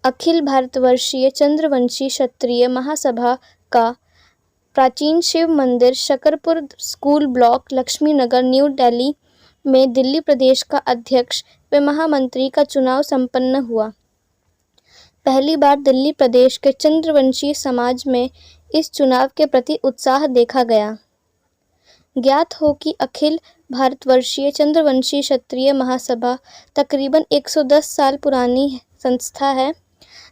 अखिल भारतवर्षीय चंद्रवंशी क्षत्रिय महासभा का प्राचीन शिव मंदिर Shakarpur school block Laxmi Nagar new Delhi में दिल्ली प्रदेश का अध्यक्ष व महामंत्री का चुनाव संपन्न हुआ। पहली बार दिल्ली प्रदेश के चंद्रवंशी समाज में इस चुनाव के प्रति उत्साह देखा गया। ज्ञात हो कि अखिल भारतवर्षीय चंद्रवंशी क्षत्रिय महासभा तकरीबन 110 साल पुरानी संस्था है,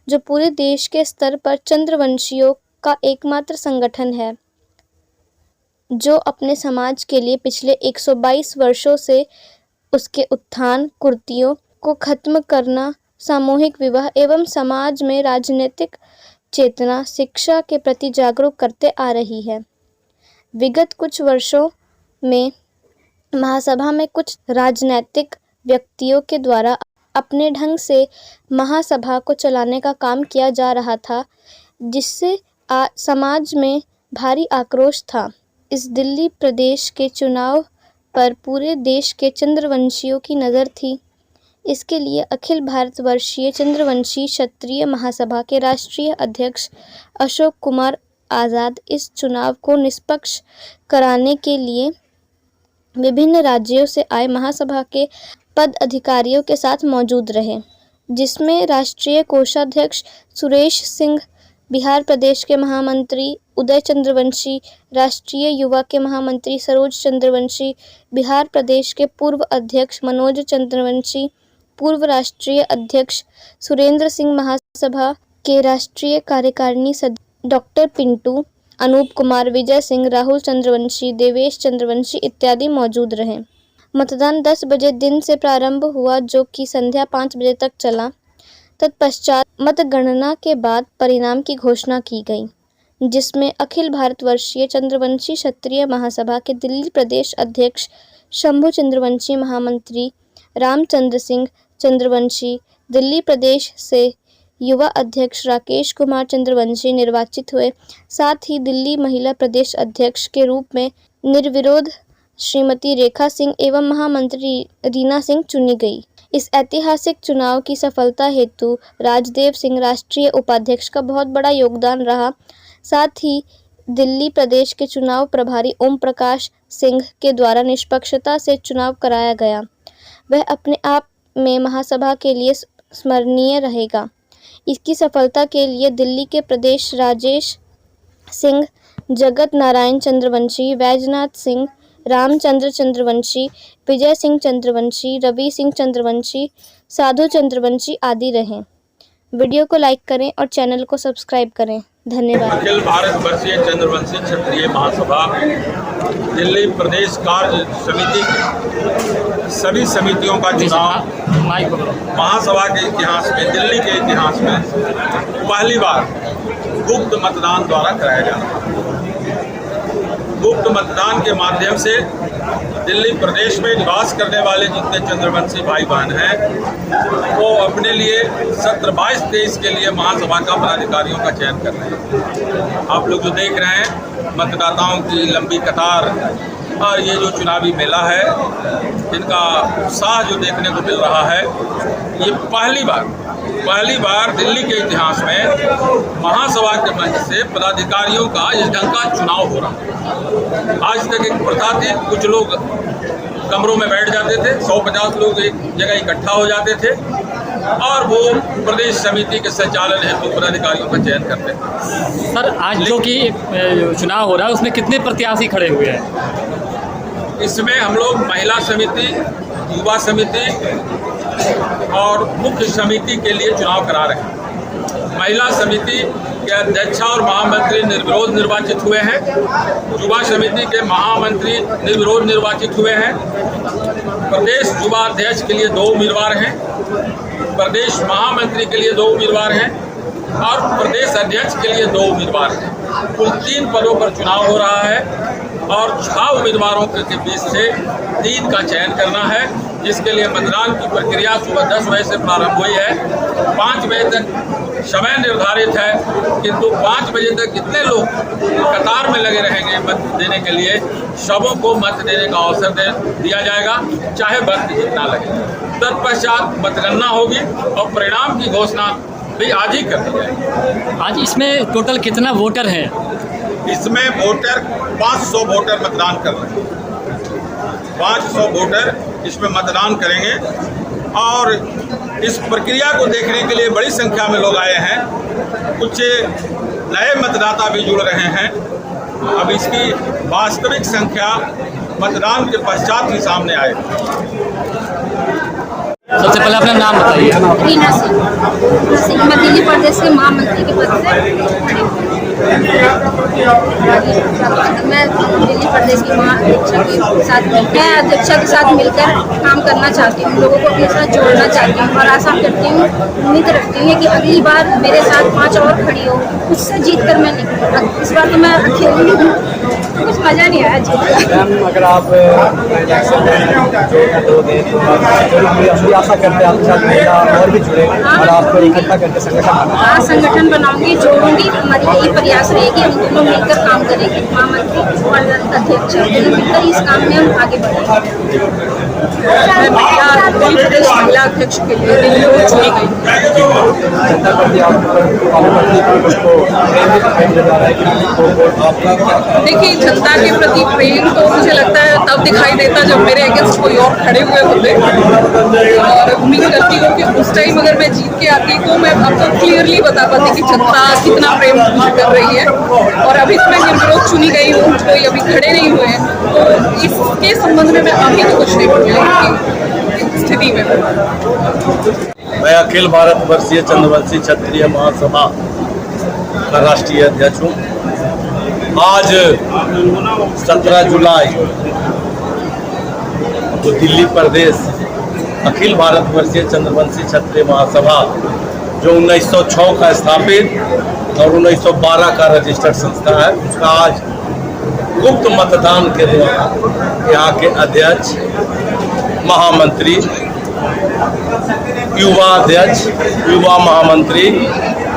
जो पूरे देश के स्तर पर चंद्रवंशियों का एकमात्र संगठन है, जो अपने समाज के लिए पिछले 122 वर्षों से उसके उत्थान कुरीतियों को खत्म करना, सामूहिक विवाह एवं समाज में राजनीतिक चेतना शिक्षा के प्रति जागरूक करते आ रही है। विगत कुछ वर्षों में महासभा में कुछ राजनीतिक व्यक्तियों के द्वारा अपने ढंग से महासभा को चलाने का काम किया जा रहा था, जिससे समाज में भारी आक्रोश था। इस दिल्ली प्रदेश के चुनाव पर पूरे देश के चंद्रवंशियों की नज़र थी। इसके लिए अखिल भारतवर्षीय चंद्रवंशी क्षत्रिय महासभा के राष्ट्रीय अध्यक्ष अशोक कुमार आज़ाद इस चुनाव को निष्पक्ष कराने के लिए विभिन्न राज्यों से आए महासभा के पद अधिकारियों के साथ मौजूद रहे, जिसमें राष्ट्रीय कोषाध्यक्ष सुरेश सिंह, बिहार प्रदेश के महामंत्री उदय चंद्रवंशी, राष्ट्रीय युवा के महामंत्री सरोज चंद्रवंशी, बिहार प्रदेश के पूर्व अध्यक्ष मनोज चंद्रवंशी, पूर्व राष्ट्रीय अध्यक्ष सुरेंद्र सिंह, महासभा के राष्ट्रीय कार्यकारिणी सदस्य डॉक्टर पिंटू, अनूप कुमार, विजय सिंह, राहुल चंद्रवंशी, देवेश चंद्रवंशी इत्यादि मौजूद रहे। मतदान 10 बजे दिन से प्रारंभ हुआ, जो कि संध्या 5 बजे तक चला। तत्पश्चात मतगणना के बाद परिणाम की घोषणा की गई, जिसमें अखिल भारतवर्षीय चंद्रवंशी क्षत्रिय महासभा के दिल्ली प्रदेश अध्यक्ष शंभू चंद्रवंशी, महामंत्री रामचंद्र सिंह चंद्रवंशी, दिल्ली प्रदेश से युवा अध्यक्ष राकेश कुमार चंद्रवंशी निर्वाचित हुए। साथ ही दिल्ली महिला प्रदेश अध्यक्ष के रूप में निर्विरोध श्रीमती रेखा सिंह एवं महामंत्री रीना सिंह चुनी गई। इस ऐतिहासिक चुनाव की सफलता हेतु राजदेव सिंह राष्ट्रीय उपाध्यक्ष का बहुत बड़ा योगदान रहा। साथ ही दिल्ली प्रदेश के चुनाव प्रभारी ओम प्रकाश सिंह के द्वारा निष्पक्षता से चुनाव कराया गया। वह अपने आप में महासभा के लिए स्मरणीय रहेगा। इसकी सफलता के लिए दिल्ली के प्रदेश राजेश सिंह, जगत नारायण चंद्रवंशी, वैजनाथ सिंह, रामचंद्र चंद्रवंशी, विजय सिंह चंद्रवंशी, रवि सिंह चंद्रवंशी, साधु चंद्रवंशी आदि रहे। वीडियो को लाइक करें और चैनल को सब्सक्राइब करें। धन्यवाद। अखिल भारतवर्षीय चंद्रवंशी क्षत्रिय महासभा दिल्ली प्रदेश कार्य समिति की सभी समितियों का चुनाव महासभा के इतिहास में, दिल्ली के इतिहास में पहली बार गुप्त मतदान द्वारा कराया जाता है। गुप्त मतदान के माध्यम से दिल्ली प्रदेश में निवास करने वाले जितने चंद्रवंशी भाई बहन हैं, वो अपने लिए सत्र 22-23 के लिए महासभा का पदाधिकारियों का चयन कर रहे हैं। आप लोग जो देख रहे हैं मतदाताओं की लंबी कतार और ये जो चुनावी मेला है, इनका उत्साह जो देखने को मिल रहा है, ये पहली बार दिल्ली के इतिहास में महासभा के मंच से पदाधिकारियों का इस ढंग का चुनाव हो रहा है। आज तक एक प्रथा थी, कुछ लोग कमरों में बैठ जाते थे, 150 लोग एक जगह इकट्ठा हो जाते थे और वो प्रदेश समिति के संचालन हेतु पदाधिकारियों का चयन करते थे। सर, आज जो कि चुनाव हो रहा है उसमें कितने प्रत्याशी खड़े हुए हैं? इसमें हम लोग महिला समिति, युवा समिति और मुख्य समिति के लिए चुनाव करा रहे हैं। महिला समिति के अध्यक्ष और महामंत्री निर्विरोध निर्वाचित हुए हैं। युवा समिति के महामंत्री निर्विरोध निर्वाचित हुए हैं। प्रदेश युवा अध्यक्ष के लिए 2 उम्मीदवार हैं, प्रदेश महामंत्री के लिए 2 उम्मीदवार हैं और प्रदेश अध्यक्ष के लिए 2 उम्मीदवार हैं। कुल 3 पदों पर चुनाव हो रहा है और 6 उम्मीदवारों के बीच से 3 का चयन करना है, जिसके लिए मतदान की प्रक्रिया सुबह 10 बजे से प्रारंभ हुई है। 5 बजे तक समय निर्धारित है, किंतु 5 बजे तक जितने लोग कतार में लगे रहेंगे मत देने के लिए, सबों को मत देने का अवसर दिया जाएगा, चाहे वक्त जितना लगे। तत्पश्चात मतगणना होगी और परिणाम की घोषणा भी आज ही कर दी जाएगी। आज इसमें टोटल कितना वोटर है? इसमें वोटर 500 वोटर मतदान कर रहे हैं। 500 वोटर इसमें मतदान करेंगे और इस प्रक्रिया को देखने के लिए बड़ी संख्या में लोग आए हैं। कुछ नए मतदाता भी जुड़ रहे हैं। अब इसकी वास्तविक संख्या मतदान के पश्चात ही सामने आएगी। सबसे पहले अपना नाम बताइए। रीना सिंह, मैं दिल्ली प्रदेश के महामंत्री के पद से मैं दिल्ली प्रदेश की महाअध्यक्षा के साथ मिलकर काम करना चाहती हूँ, लोगों को अपने साथ जोड़ना चाहती हूँ और आशा करती हूँ, उम्मीद रखती हूँ कि अगली बार मेरे साथ 5 और खड़ी हो, उससे जीत कर मैं निकलूँ। इस बार तो मैं अकेली हूँ, कुछ मज़ा नहीं आया जीत। अगर आप आशा करते हैं आपके साथ महिला और भी जुड़े और आपको इकट्ठा करके संगठन बनाऊंगी, जोड़ूंगी। हमारी यही प्रयास रहेगी, हम दोनों मिलकर काम करेंगे, महामंत्री और अध्यक्ष मिलकर इस काम में हम आगे बढ़ेंगे। मैं दिल्ली प्रदेश महिला अध्यक्ष के लिए दिल्ली को चुनी गई। देखिए, जनता के प्रति प्रेम तो मुझे लगता है तब दिखाई देता जब मेरे अगेंस्ट कोई और खड़े हुए होते, और उम्मीद करती हूँ कि उस टाइम अगर मैं जीत के आती तो मैं आपको क्लियरली बता पाती कि जनता कितना प्रेम मुझे कर रही है। और अभी तो मैं निर्विरोध चुनी गई हूँ, कोई अभी खड़े नहीं हुए हैं, तो इसके संबंध में मैं अभी तो कुछ नहीं बोलूँगी स्थिति में। मैं अखिल भारत वर्षीय चंद्रवंशी क्षत्रिय महासभा का राष्ट्रीय अध्यक्ष हूँ। आज 17 जुलाई तो दिल्ली प्रदेश अखिल भारत वर्षीय चंद्रवंशी क्षत्रिय महासभा जो 1906 का स्थापित और 1912 का रजिस्टर्ड संस्था है, उसका आज गुप्त मतदान के द्वारा यहाँ के अध्यक्ष, महामंत्री, युवा अध्यक्ष, युवा महामंत्री,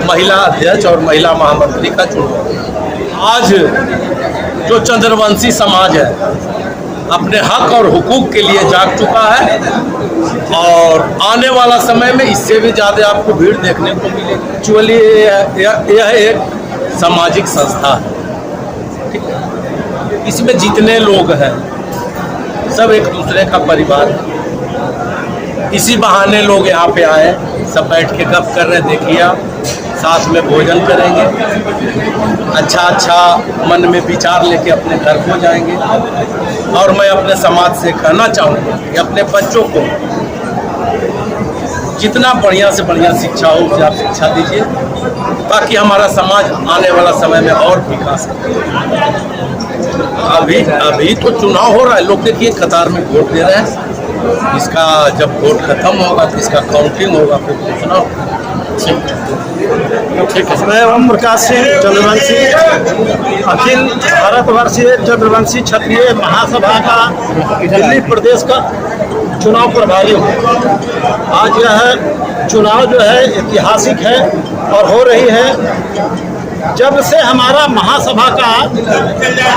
महिला अध्यक्ष और महिला महामंत्री का चुनाव। आज जो चंद्रवंशी समाज है अपने हक और हुकूक के लिए जाग चुका है और आने वाला समय में इससे भी ज़्यादा आपको भीड़ देखने को मिलेगी। एक्चुअली यह एक सामाजिक संस्था है, ठीक है? इसमें जितने लोग हैं सब एक दूसरे का परिवार है। इसी बहाने लोग यहाँ पे आए, सब बैठ के गप कर रहे, देखिए आप, साथ में भोजन करेंगे, अच्छा मन में विचार लेके अपने घर को जाएंगे। और मैं अपने समाज से कहना चाहूँगा कि अपने बच्चों को जितना बढ़िया से बढ़िया शिक्षा हो उसे आप शिक्षा दीजिए, ताकि हमारा समाज आने वाला समय में और विकास करे। अभी तो चुनाव हो रहा है, लोग देखिए कतार में वोट दे रहे हैं। इसका जब वोट खत्म होगा तो इसका काउंटिंग होगा, फिर घोषणा होगा। ठीक है। मैं ओम प्रकाश सिंह चंद्रवंशी अखिल भारतवर्षीय चंद्रवंशी क्षत्रिय महासभा का दिल्ली प्रदेश का चुनाव प्रभारी हूँ। आज यह चुनाव जो है ऐतिहासिक है और हो रही है जब से हमारा महासभा का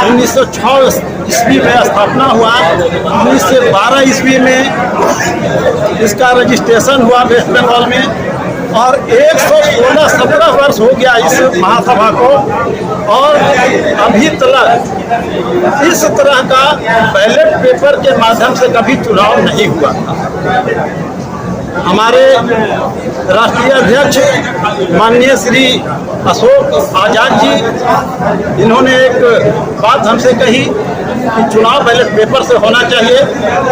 1906 ईस्वी में स्थापना हुआ। 1912 ईस्वी में इसका रजिस्ट्रेशन हुआ वेस्ट बंगाल में और 116-17 वर्ष हो गया इस महासभा को, और अभी तक इस तरह का बैलेट पेपर के माध्यम से कभी चुनाव नहीं हुआ था। हमारे राष्ट्रीय अध्यक्ष माननीय श्री अशोक आज़ाद जी, इन्होंने एक बात हमसे कही कि चुनाव बैलेट पेपर से होना चाहिए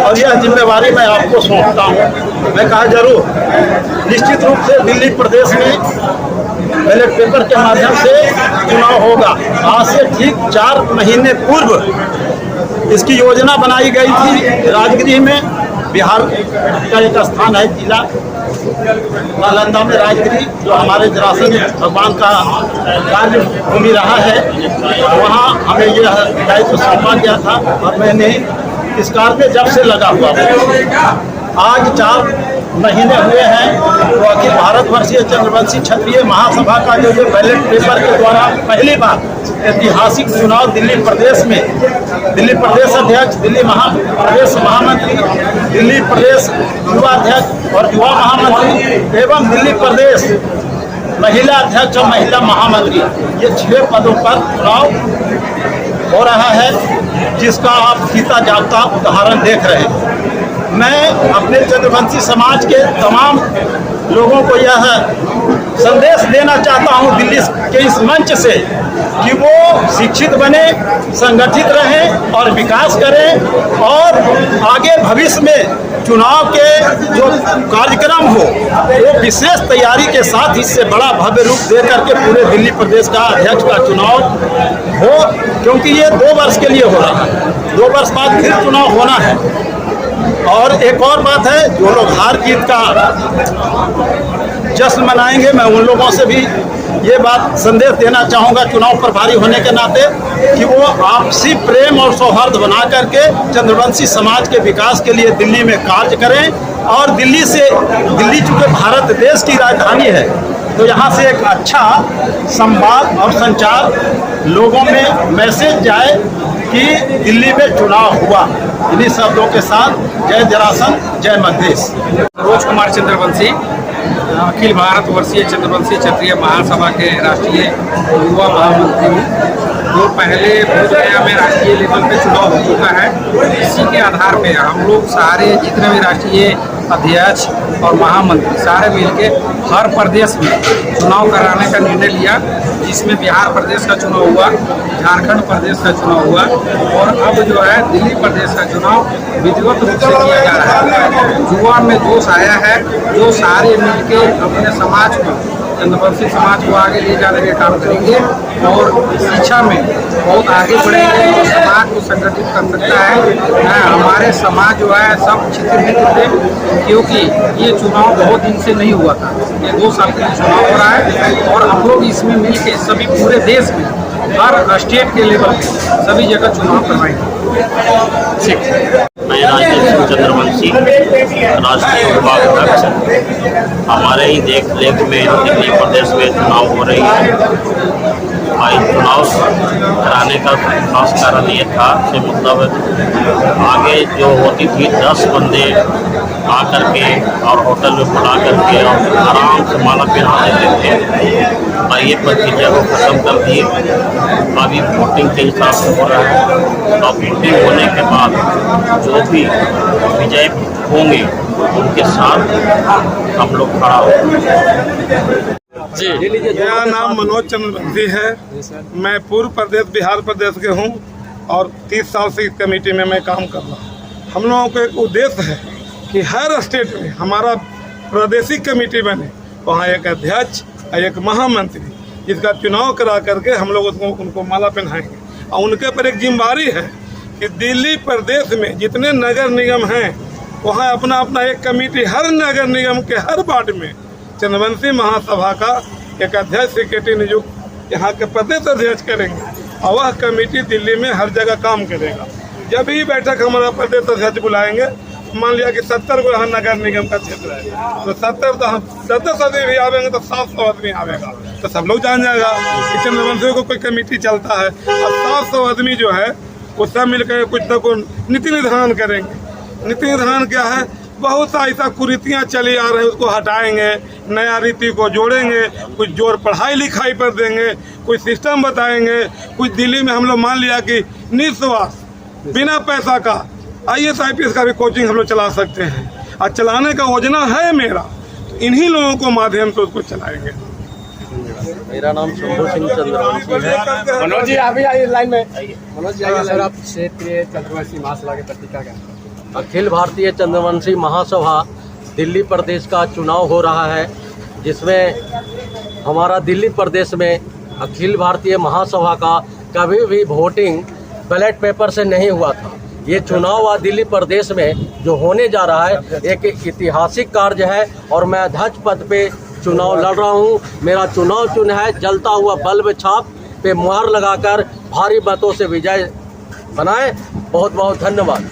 और यह जिम्मेवारी मैं आपको सौंपता हूँ। मैं कहा जरूर, निश्चित रूप से दिल्ली प्रदेश में बैलेट पेपर के माध्यम से चुनाव होगा। आज से ठीक 4 महीने पूर्व इसकी योजना बनाई गई थी। राजगृह में बिहार का एक स्थान है जिला नालंदा में राजगृह, जो हमारे जरासंध भगवान का कार्य भूमि रहा है, वहाँ हमें यह दायित्व सौंपा गया था और मैंने इस कार्य में जब से लगा हुआ। आज 4 महीने हुए हैं तो अखिल भारतवर्षीय चंद्रवंशी क्षत्रिय महासभा का जो बैलेट पेपर के द्वारा पहली बार ऐतिहासिक चुनाव दिल्ली प्रदेश में दिल्ली प्रदेश अध्यक्ष, दिल्ली प्रदेश महामंत्री, दिल्ली प्रदेश युवा अध्यक्ष और युवा महामंत्री एवं दिल्ली प्रदेश महिला अध्यक्ष और महिला महामंत्री, ये 6 पदों पर चुनाव हो रहा है, जिसका आप जीता जागता उदाहरण देख रहे हैं। मैं अपने चंद्रवंशी समाज के तमाम लोगों को यह संदेश देना चाहता हूं दिल्ली के इस मंच से कि वो शिक्षित बने, संगठित रहें और विकास करें और आगे भविष्य में चुनाव के जो कार्यक्रम हो वो विशेष तैयारी के साथ इससे बड़ा भव्य रूप दे करके पूरे दिल्ली प्रदेश का अध्यक्ष का चुनाव हो, क्योंकि ये 2 वर्ष के लिए हो रहा है, 2 वर्ष बाद फिर चुनाव होना है। और एक और बात है, जो लोग हार जीत का जश्न मनाएंगे, मैं उन लोगों से भी ये बात संदेश देना चाहूँगा चुनाव प्रभारी होने के नाते कि वो आपसी प्रेम और सौहार्द बना करके चंद्रवंशी समाज के विकास के लिए दिल्ली में कार्य करें। और दिल्ली चूँकि भारत देश की राजधानी है तो यहाँ से एक अच्छा संवाद और संचार लोगों में मैसेज जाए कि दिल्ली में चुनाव हुआ। इन्हीं शब्दों के साथ जय जरासंध, जय मधेश। मनोज कुमार चंद्रवंशी, अखिल भारत वर्षीय चंद्रवंशी क्षत्रिय महासभा के राष्ट्रीय युवा महामंत्री हूँ। जो पहले बोधगया में राष्ट्रीय लेवल पे चुनाव हो चुका है, इसी के आधार पे हम लोग सारे जितने भी राष्ट्रीय अध्यक्ष और महामंत्री सारे मिलके हर प्रदेश में चुनाव कराने का निर्णय लिया, जिसमें बिहार प्रदेश का चुनाव हुआ, झारखंड प्रदेश का चुनाव हुआ और अब जो है दिल्ली प्रदेश का चुनाव विधिवत रूप से किया जा रहा है। युवा में जोश आया है, जो सारे मिलके अपने समाज को, चंद्रवंशी समाज को आगे ले जाने के काम करेंगे और शिक्षा में बहुत आगे बढ़ेंगे और समाज को संगठित कर सकता है। हमारे समाज जो है सब छित्र थे, क्योंकि ये चुनाव बहुत दिन से नहीं हुआ था, ये 2 साल के लिए चुनाव हो रहा है और हम लोग इसमें मिलके सभी पूरे देश में हर स्टेट के लेवल पे सभी जगह चुनाव करवाएंगे। मैं राजेश सिंह चंद्रवंशी, राष्ट्रीय उपाध्यक्ष। हमारे ही देख रेख में दिल्ली प्रदेश में चुनाव हो रही है। चुनाव कराने का खास कारण ये था कि मतलब आगे जो होती थी 10 बंदे आ करके और होटल में बुला करके और आराम से माला पहना देते थे, और ये प्रक्रिया को ख़त्म कर दिए। अभी वोटिंग के हिसाब से हो रहा है और वोटिंग होने के बाद जो भी विजय होंगे उनके साथ हम लोग खड़ा होंगे। जी, मेरा नाम मनोज चंद्रवंशी है। मैं पूर्व प्रदेश बिहार प्रदेश के हूँ और 30 साल से इस कमेटी में मैं काम कर रहा हूँ। हम लोगों का एक उद्देश्य है कि हर स्टेट में हमारा प्रादेशिक कमेटी बने, वहाँ एक अध्यक्ष और एक महामंत्री, जिसका चुनाव करा करके हम लोग उनको माला पहनाएंगे। और उनके पर एक जिम्मेदारी है कि दिल्ली प्रदेश में जितने नगर निगम हैं वहाँ अपना अपना एक कमेटी, हर नगर निगम के हर वार्ड में चंद्रवंशी महासभा का एक अध्यक्ष सेक्रेटरी नियुक्त यहाँ के प्रदेश अध्यक्ष करेंगे और वह कमेटी दिल्ली में हर जगह काम करेगा। जब भी बैठक हमारा प्रदेश अध्यक्ष बुलाएंगे, मान लिया कि 70 को यहाँ नगर निगम का क्षेत्र है तो 70 तो हम 10 आदमी भी आवेंगे तो 700 आदमी आवेगा, तो सब लोग जान जाएगा कि चंद्रवंशी को कोई कमेटी चलता है। और 700 आदमी जो है वो सब मिलकर कुछ न कुछ नीति निर्धारण करेंगे। नीति निर्धारण क्या है? बहुत सा ऐसा कुरीतियाँ चली आ रही है, उसको हटाएंगे, नया रीति को जोड़ेंगे, कुछ जोर पढ़ाई लिखाई पर देंगे, कुछ सिस्टम बताएंगे। कुछ दिल्ली में हम लोग मान लिया कि निस्वार्थ बिना पैसा का IAS IPS का भी कोचिंग हम लोग चला सकते हैं और चलाने का योजना है मेरा, तो इन्हीं लोगों को माध्यम से उसको चलाएंगे। मेरा नाम शंभू सिंह चंद्रवंशी है। मनोज जी अभी आइए लाइन में। मनोज जी सर, आप क्षेत्रीय चंद्रवंशी महासभा के प्रति क्या कहना? अखिल भारतीय चंद्रवंशी महासभा दिल्ली प्रदेश का चुनाव हो रहा है, जिसमें हमारा दिल्ली प्रदेश में अखिल भारतीय महासभा का कभी भी वोटिंग बैलेट पेपर से नहीं हुआ था। ये चुनाव आज दिल्ली प्रदेश में जो होने जा रहा है एक ऐतिहासिक कार्य है और मैं अध्यक्ष पद पे चुनाव लड़ रहा हूँ। मेरा चुनाव चिन्ह है जलता हुआ बल्ब छाप पे मुहर लगाकर भारी मतों से विजय बनाएं। बहुत बहुत धन्यवाद।